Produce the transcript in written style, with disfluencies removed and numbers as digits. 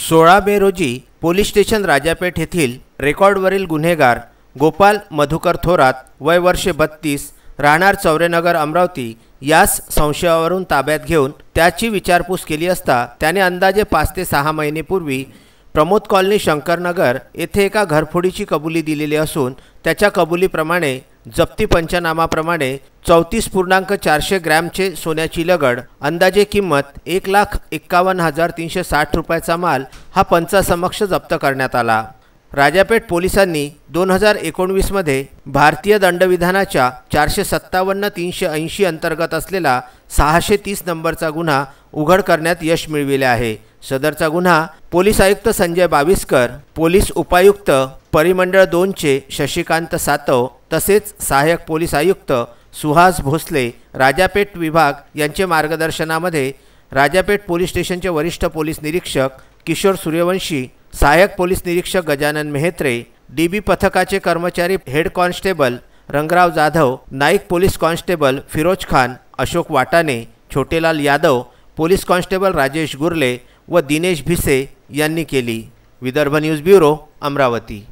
16 मे रोजी police station Rajapeth येथील रेकॉर्डवरील गुन्हेगार गोपाल मधुकर थोरात वय वर्षे 32 राहणार चौरेनगर अमरावती यास संशयावरून ताब्यात घेऊन त्याची विचारपूस केली असता त्याने अंदाजे 5 ते 6 महिनेपूर्वी प्रमोद कॉलनी शंकरनगर येथे एका घरफोडीची कबुली दिलेली असून त्याच्या कबुलीप्रमाणे जप्ती पंचनामाप्रमाणे 34.400 ग्रॅमचे सोन्याची लगड अंदाजे किंमत 1,51,360 रुपयाचा माल हा पंचासमक्ष जप्त करण्यात आला। राजापेठ पोलिसांनी 2019 मध्ये भारतीय दंडविधानाच्या 457-380 अंतर्गत असलेला 630 नंबरचा गुन्हा उघड करण्यात यश मिळविले आहे। सदरचा गुन्हा पोलीस आयुक्त संजय बाविस्कर, पोलीस उपायुक्त परिमंडळ 2 चे शशिकांत सातव तसेच सहाय्यक पोलीस आयुक्त सुहास भोसले राजापेठ विभाग यांचे मार्गदर्शनामध्ये राजापेठ पोलीस स्टेशनचे वरिष्ठ पोलीस निरीक्षक किशोर सूर्यवंशी, सहाय्यक पोलीस निरीक्षक गजानन मेहत्रे, डीबी पथकाचे कर्मचारी head constable Rangrao Jadhav, Naik police constable Firoz Khan, Ashok Watane, Chhotelal Yadav, police constable Rajesh Gurle व दिनेश भिसे यांनी केली। Vidarbha news bureau, Amravati.